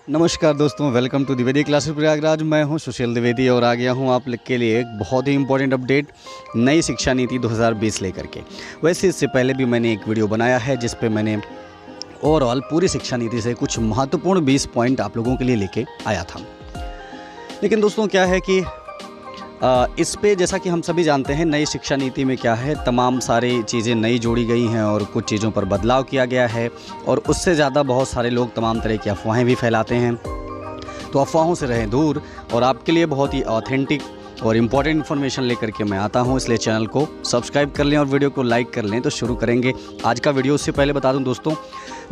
नमस्कार दोस्तों, welcome to Dwivedi classes Prayagraj. मैं हूं सुशील द्विवेदी और आ गया हूं आप लोग के लिए एक बहुत ही इंपॉर्टेंट अपडेट नई शिक्षा नीति 2020 लेकर के। वैसे इससे पहले भी मैंने एक वीडियो बनाया है जिस पे मैंने ओवरऑल पूरी शिक्षा नीति से कुछ महत्वपूर्ण 20 पॉइंट आप लोगों के लिए लेके आया था। लेकिन दोस्तों क्या है कि इस पे जैसा कि हम सभी जानते हैं, नई शिक्षा नीति में क्या है, तमाम सारी चीज़ें नई जोड़ी गई हैं और कुछ चीज़ों पर बदलाव किया गया है। और उससे ज़्यादा बहुत सारे लोग तमाम तरह की अफवाहें भी फैलाते हैं, तो अफवाहों से रहें दूर। और आपके लिए बहुत ही ऑथेंटिक और इम्पॉर्टेंट इन्फॉर्मेशन लेकर के मैं आता हूं, इसलिए चैनल को सब्सक्राइब कर लें और वीडियो को लाइक कर लें। तो शुरू करेंगे आज का वीडियो। उससे पहले बता दूँ दोस्तों,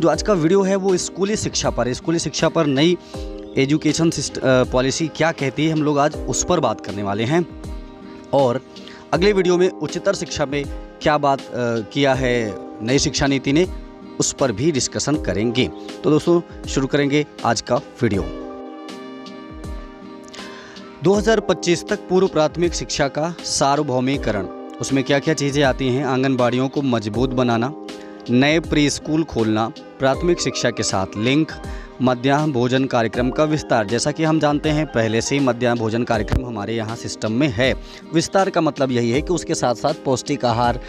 जो आज का वीडियो है वो स्कूली शिक्षा पर नई एजुकेशन पॉलिसी क्या कहती है, हम लोग आज उस पर बात करने वाले हैं। और अगले वीडियो में उच्चतर शिक्षा में क्या बात किया है नई शिक्षा नीति ने, उस पर भी डिस्कशन करेंगे। तो दोस्तों शुरू करेंगे आज का वीडियो। 2025 तक पूर्व प्राथमिक शिक्षा का सार्वभौमिकरण, उसमें क्या क्या चीज़ें आती हैं। आंगनबाड़ियों को मजबूत बनाना, नए प्री स्कूल खोलना, प्राथमिक शिक्षा के साथ लिंक, मध्याह्न भोजन कार्यक्रम का विस्तार। जैसा कि हम जानते हैं पहले से ही मध्याह्न भोजन कार्यक्रम हमारे यहाँ सिस्टम में है। विस्तार का मतलब यही है कि उसके साथ साथ पौष्टिक आहार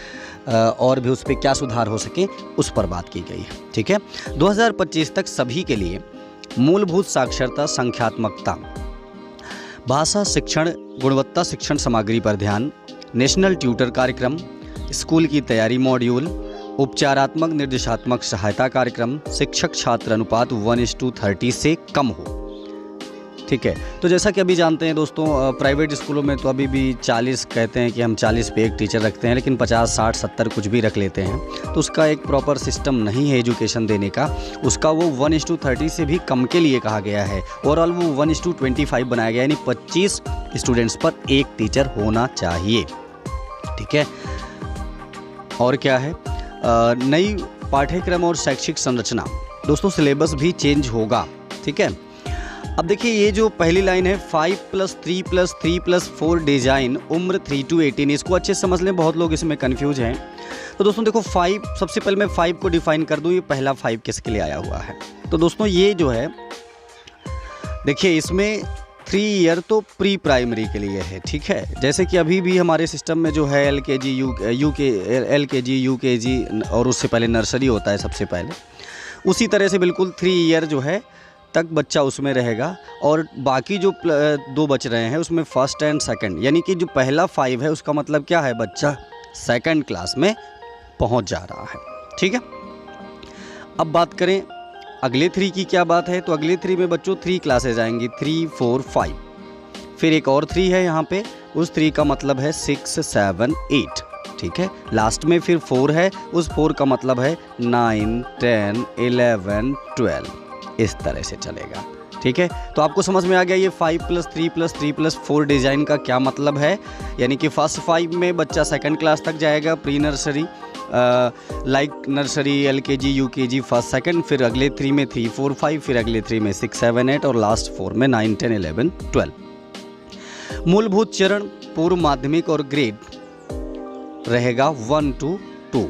और भी उस पर क्या सुधार हो सके, उस पर बात की गई है। ठीक है। 2025 तक सभी के लिए मूलभूत साक्षरता, संख्यात्मकता, भाषा शिक्षण, गुणवत्ता शिक्षण सामग्री पर ध्यान, नेशनल ट्यूटर कार्यक्रम, स्कूल की तैयारी मॉड्यूल, उपचारात्मक निर्देशात्मक सहायता कार्यक्रम, शिक्षक छात्र अनुपात 1:30 से कम हो। ठीक है। तो जैसा कि अभी जानते हैं दोस्तों, प्राइवेट स्कूलों में तो अभी भी 40 कहते हैं कि हम 40 पे एक टीचर रखते हैं, लेकिन 50, 60, 70 कुछ भी रख लेते हैं। तो उसका एक प्रॉपर सिस्टम नहीं है एजुकेशन देने का। उसका वो 1:30 से भी कम के लिए कहा गया है। ओवरऑल वो 1:25 बनाया गया, यानी 25 स्टूडेंट्स पर एक टीचर होना चाहिए। ठीक है। और क्या है, नई पाठ्यक्रम और शैक्षिक संरचना। दोस्तों सिलेबस भी चेंज होगा। ठीक है। अब देखिए ये जो पहली लाइन है 5+3+3+4 डिजाइन, उम्र 3 to 18, इसको अच्छे से समझ लें, बहुत लोग इसमें कंफ्यूज हैं। तो दोस्तों देखो 5, सबसे पहले मैं 5 को डिफाइन कर दूं। ये पहला 5 किसके लिए आया हुआ है। तो दोस्तों ये जो है देखिए, इसमें 3 ईयर तो प्री प्राइमरी के लिए है। ठीक है। जैसे कि अभी भी हमारे सिस्टम में जो है LKG UKG और उससे पहले नर्सरी होता है सबसे पहले, उसी तरह से बिल्कुल 3 ईयर जो है तक बच्चा उसमें रहेगा। और बाकी जो 2 बच रहे हैं उसमें फर्स्ट एंड सेकंड, यानी कि जो पहला 5 है उसका मतलब क्या है, बच्चा सेकंड क्लास में पहुंच जा रहा है। ठीक है। अब बात करें अगले 3 की क्या बात है, तो अगले 3 में बच्चों 3 क्लासेज आएंगी, 3, 4, 5। फिर एक और 3 है यहाँ पे, उस 3 का मतलब है 6, 7, 8। ठीक है। लास्ट में फिर 4 है, उस 4 का मतलब है 9, 10, 11, 12। इस तरह से चलेगा। ठीक है। तो आपको समझ में आ गया ये 5+3+3+4 डिज़ाइन का क्या मतलब है। यानी कि फर्स्ट 5 में बच्चा सेकंड क्लास तक जाएगा, pre nursery like nursery, LKG UKG first second, फिर अगले 3 में 3, 4, 5, फिर अगले 3 में 6, 7, 8 और लास्ट 4 में 9, 10, 11, 12। मूलभूत चरण पूर्व माध्यमिक और ग्रेड रहेगा 1 to 2,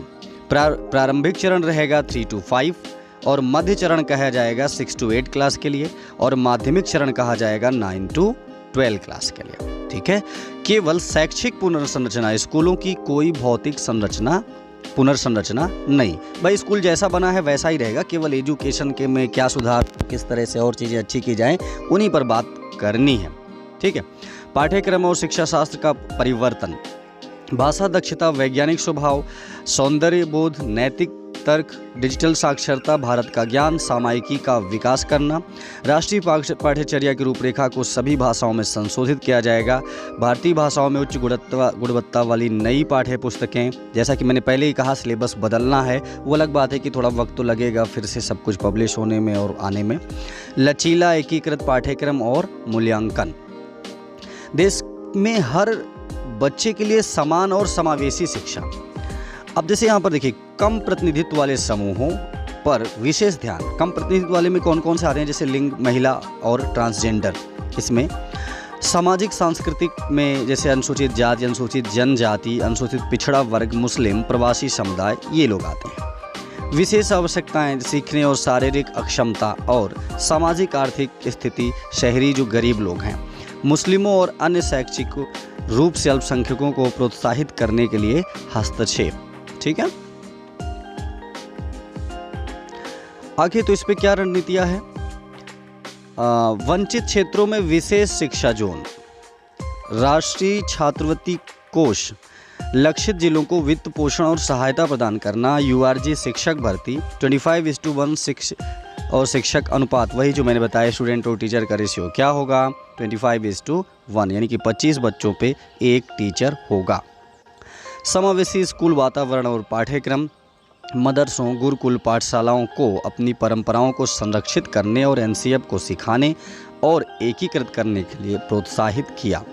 प्रारंभिक चरण रहेगा 3 to 5 और मध्य चरण कहा जाएगा 6 to 8 क्लास के लिए, और माध्यमिक चरण कहा जाएगा 9 to 12 क्लास के लिए। ठीक है। केवल शैक्षिक पुनर्संरचना, स्कूलों की कोई भौतिक पुनर्संरचना नहीं। भाई स्कूल जैसा बना है वैसा ही रहेगा, केवल एजुकेशन के में क्या सुधार, किस तरह से और चीज़ें अच्छी की जाएं, उन्हीं पर बात करनी है। ठीक है। पाठ्यक्रम और शिक्षा शास्त्र का परिवर्तन, भाषा दक्षता, वैज्ञानिक स्वभाव, सौंदर्य बोध, नैतिक तर्क, डिजिटल साक्षरता, भारत का ज्ञान, सामायिकी का विकास करना, राष्ट्रीय पाठ्यचर्या की रूपरेखा को सभी भाषाओं में संशोधित किया जाएगा। भारतीय भाषाओं में उच्च गुणवत्ता वाली नई पाठ्य पुस्तकें। जैसा कि मैंने पहले ही कहा, सिलेबस बदलना है, वो अलग बात है कि थोड़ा वक्त तो लगेगा फिर से सब कुछ पब्लिश होने में और आने में। लचीला एकीकृत पाठ्यक्रम और मूल्यांकन, देश में हर बच्चे के लिए समान और समावेशी शिक्षा। अब जैसे यहाँ पर देखिए, कम प्रतिनिधित्व वाले समूहों पर विशेष ध्यान। कम प्रतिनिधित्व वाले में कौन कौन से आ रहे हैं, जैसे लिंग, महिला और ट्रांसजेंडर। इसमें सामाजिक सांस्कृतिक में जैसे अनुसूचित जाति, अनुसूचित जनजाति, अनुसूचित पिछड़ा वर्ग, मुस्लिम, प्रवासी समुदाय, ये लोग आते हैं। विशेष आवश्यकताएं, सीखने और शारीरिक अक्षमता और सामाजिक आर्थिक स्थिति, शहरी जो गरीब लोग हैं, मुस्लिमों और अन्य शैक्षिक रूप से अल्पसंख्यकों को प्रोत्साहित करने के लिए हस्तक्षेप। ठीक है, आगे तो इस पे क्या रणनीतियां हैं? वंचित क्षेत्रों में विशेष शिक्षा जोन, राष्ट्रीय छात्रवृत्ति कोष, लक्षित जिलों को वित्त पोषण और सहायता प्रदान करना, यूआरजी शिक्षक भर्ती, 25:1 और शिक्षक अनुपात, वही जो मैंने बताया स्टूडेंट और टीचर का रेशियो क्या होगा 25:1, यानी कि 25 बच्चों पे एक टीचर होगा। समावेशी स्कूल वातावरण और पाठ्यक्रम, मदरसों, गुरुकुल पाठशालाओं को अपनी परंपराओं को संरक्षित करने और एनसीएफ को सिखाने और एकीकृत करने के लिए प्रोत्साहित किया।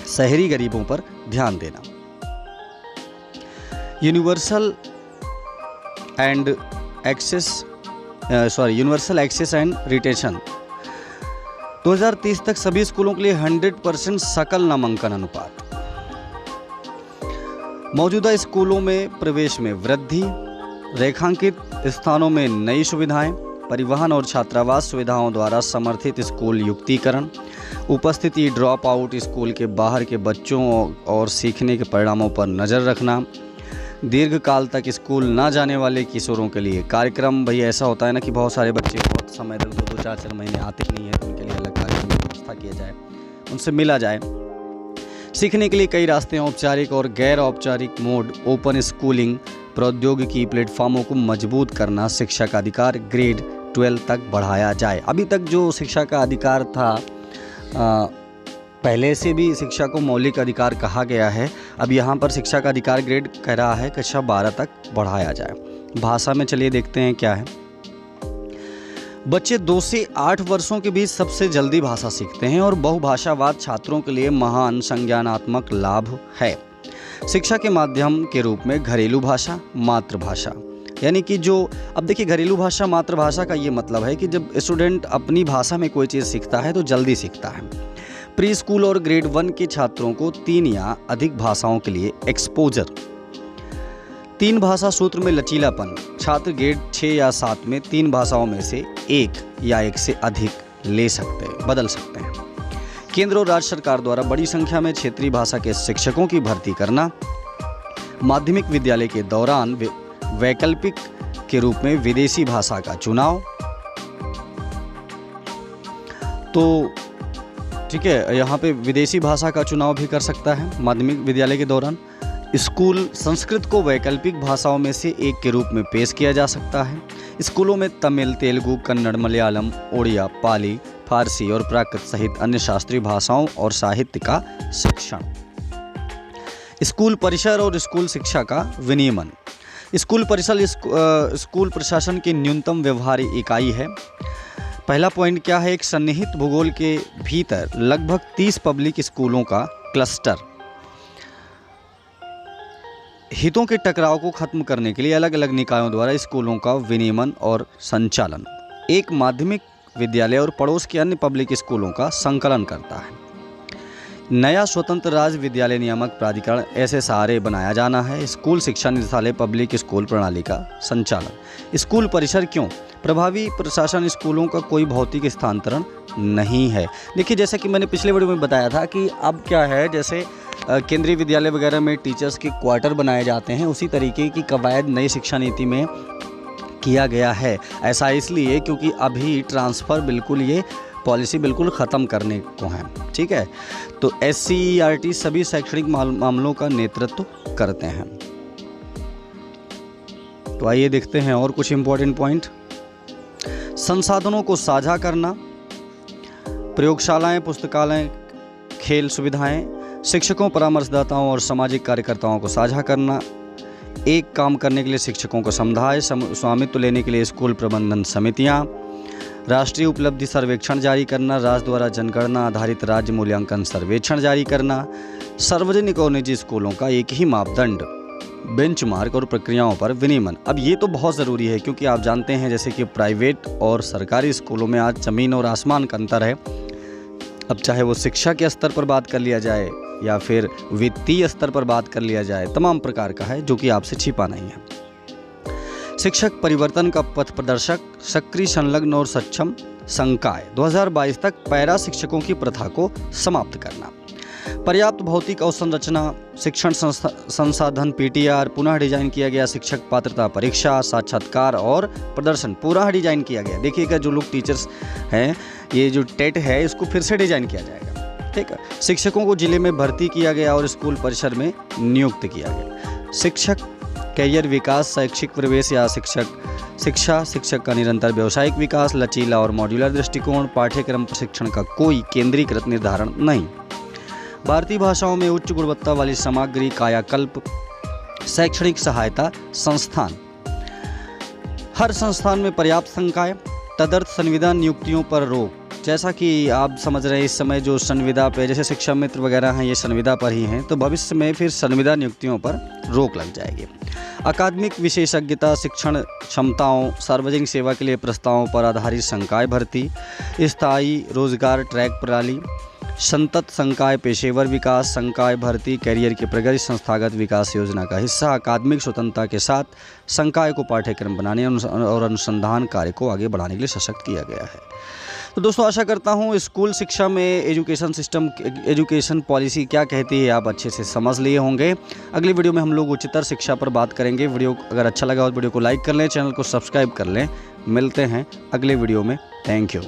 शहरी गरीबों पर ध्यान देना। यूनिवर्सल एक्सेस एंड रिटेंशन, 2030 तक सभी स्कूलों के लिए 100% सकल नामांकन अनुपात। मौजूदा स्कूलों में प्रवेश में वृद्धि, रेखांकित स्थानों में नई सुविधाएं, परिवहन और छात्रावास सुविधाओं द्वारा समर्थित स्कूल युक्तिकरण, उपस्थिति ड्रॉप आउट स्कूल के बाहर के बच्चों और सीखने के परिणामों पर नज़र रखना, दीर्घकाल तक स्कूल ना जाने वाले किशोरों के लिए कार्यक्रम। भाई ऐसा होता है ना कि बहुत सारे बच्चे बहुत समय तक 2-2, 4-4 महीने आते नहीं हैं, तो उनके लिए अलग कार्यक्रम की व्यवस्था किया जाए, उनसे मिला जाए। सीखने के लिए कई रास्ते, औपचारिक और गैर औपचारिक मोड, ओपन स्कूलिंग, प्रौद्योगिकी प्लेटफॉर्मों को मजबूत करना, शिक्षा का अधिकार ग्रेड 12 तक बढ़ाया जाए। अभी तक जो शिक्षा का अधिकार था, पहले से भी शिक्षा को मौलिक अधिकार कहा गया है, अब यहाँ पर शिक्षा का अधिकार ग्रेड कह रहा है कक्षा 12 तक बढ़ाया जाए। भाषा में चलिए देखते हैं क्या है। बच्चे 2 से 8 वर्षों के बीच सबसे जल्दी भाषा सीखते हैं और बहुभाषावाद छात्रों के लिए महान संज्ञानात्मक लाभ है। शिक्षा के माध्यम के रूप में घरेलू भाषा, मातृभाषा, यानी कि जो अब देखिए घरेलू भाषा, मातृभाषा का ये मतलब है कि जब स्टूडेंट अपनी भाषा में कोई चीज़ सीखता है तो जल्दी सीखता है। प्री स्कूल और ग्रेड 1 के छात्रों को 3 या अधिक भाषाओं के लिए एक्सपोजर, 3 भाषा सूत्र में लचीलापन, छात्र ग्रेड 6 या 7 में 3 भाषाओं में से एक या एक से अधिक ले सकते हैं, बदल सकते हैं। केंद्र और राज्य सरकार द्वारा बड़ी संख्या में क्षेत्रीय भाषा के शिक्षकों की भर्ती करना, माध्यमिक विद्यालय के दौरान वैकल्पिक के रूप में विदेशी भाषा का चुनाव। तो ठीक है, यहाँ पे विदेशी भाषा का चुनाव भी कर सकता है माध्यमिक विद्यालय के दौरान। स्कूल संस्कृत को वैकल्पिक भाषाओं में से एक के रूप में पेश किया जा सकता है। स्कूलों में तमिल, तेलुगु, कन्नड़, मलयालम, ओडिया, पाली, फारसी और प्राकृत सहित अन्य शास्त्रीय भाषाओं और साहित्य का शिक्षण। स्कूल परिसर और स्कूल शिक्षा का विनियमन। स्कूल परिसर स्कूल प्रशासन की न्यूनतम व्यवहार्य इकाई है। पहला पॉइंट क्या है? एक सन्निहित भूगोल के भीतर लगभग 30 पब्लिक स्कूलों का क्लस्टर। हितों के टकराव को खत्म करने के लिए अलग अलग निकायों द्वारा स्कूलों का विनियमन और संचालन। एक माध्यमिक विद्यालय और पड़ोस के अन्य पब्लिक स्कूलों का संकलन करता है। नया स्वतंत्र राज्य विद्यालय नियामक प्राधिकरण SSRA बनाया जाना है। स्कूल शिक्षा निदेशालय पब्लिक स्कूल प्रणाली का संचालन। स्कूल परिसर क्यों? प्रभावी प्रशासन स्कूलों का कोई भौतिक स्थानांतरण नहीं है। देखिए, जैसा कि मैंने पिछले वीडियो में बताया था कि अब क्या है, जैसे केंद्रीय विद्यालय वगैरह में टीचर्स के क्वार्टर बनाए जाते हैं, उसी तरीके की कवायद नई शिक्षा नीति में किया गया है। ऐसा इसलिए क्योंकि अभी ट्रांसफ़र बिल्कुल, ये पॉलिसी बिल्कुल ख़त्म करने को है। ठीक है, तो SCERT सभी शैक्षणिक मामलों का नेतृत्व करते हैं। तो आइए देखते हैं और कुछ इम्पोर्टेंट पॉइंट। संसाधनों को साझा करना, प्रयोगशालाएं, पुस्तकालय, खेल सुविधाएं, शिक्षकों, परामर्शदाताओं और सामाजिक कार्यकर्ताओं को साझा करना, एक काम करने के लिए शिक्षकों को समुदाय स्वामित्व लेने के लिए स्कूल प्रबंधन समितियां, राष्ट्रीय उपलब्धि सर्वेक्षण जारी करना, राज्य द्वारा जनगणना आधारित राज्य मूल्यांकन सर्वेक्षण जारी करना, सार्वजनिक और निजी स्कूलों का एक ही मापदंड, बेंचमार्क और प्रक्रियाओं पर विनियमन। अब ये तो बहुत ज़रूरी है क्योंकि आप जानते हैं जैसे कि प्राइवेट और सरकारी स्कूलों में आज ज़मीन और आसमान का अंतर है। अब चाहे वो शिक्षा के स्तर पर बात कर लिया जाए या फिर वित्तीय स्तर पर बात कर लिया जाए, तमाम प्रकार का है जो कि आपसे छिपा नहीं है। शिक्षक परिवर्तन का पथ प्रदर्शक, सक्रिय, संलग्न और सक्षम संकाय। 2022 तक पैरा शिक्षकों की प्रथा को समाप्त करना। पर्याप्त भौतिक अवसंरचना, शिक्षण संसाधन, पीटीआर, पुनः डिजाइन किया गया शिक्षक पात्रता परीक्षा, साक्षात्कार और प्रदर्शन पूरा डिजाइन किया गया। देखिएगा जो लोग टीचर्स हैं, ये जो टेट है इसको फिर से डिजाइन किया जाएगा, ठीक है। शिक्षकों को जिले में भर्ती किया गया और स्कूल परिसर में नियुक्त किया गया। शिक्षक कैरियर विकास, शैक्षिक प्रवेश या शिक्षा, शिक्षक का निरंतर व्यावसायिक विकास, लचीला और मॉड्यूलर दृष्टिकोण, पाठ्यक्रम प्रशिक्षण का कोई केंद्रीकृत निर्धारण नहीं। भारतीय भाषाओं में उच्च गुणवत्ता वाली सामग्री, कायाकल्प, शैक्षणिक सहायता संस्थान। हर संस्थान में पर्याप्त संकाय, तदर्थ संविदा नियुक्तियों पर रोक। जैसा कि आप समझ रहे हैं इस समय जो संविदा पे, जैसे शिक्षा मित्र वगैरह हैं ये संविदा पर ही हैं, तो भविष्य में फिर संविदा नियुक्तियों पर रोक लग जाएगी। अकादमिक विशेषज्ञता, शिक्षण क्षमताओं, सार्वजनिक सेवा के लिए प्रस्तावों पर आधारित संकाय भर्ती, स्थायी रोजगार ट्रैक प्रणाली, संतत संकाय, पेशेवर विकास संकाय भर्ती, कैरियर की प्रगति, संस्थागत विकास योजना का हिस्सा। अकादमिक स्वतंत्रता के साथ संकाय को पाठ्यक्रम बनाने और अनुसंधान कार्य को आगे बढ़ाने के लिए सशक्त किया गया है। तो दोस्तों आशा करता हूँ स्कूल शिक्षा में एजुकेशन सिस्टम, एजुकेशन पॉलिसी क्या कहती है आप अच्छे से समझ लिए होंगे। अगली वीडियो में हम लोग उच्चतर शिक्षा पर बात करेंगे। वीडियो अगर अच्छा लगा हो तो वीडियो को लाइक कर लें, चैनल को सब्सक्राइब कर लें। मिलते हैं अगले वीडियो में। Thank you.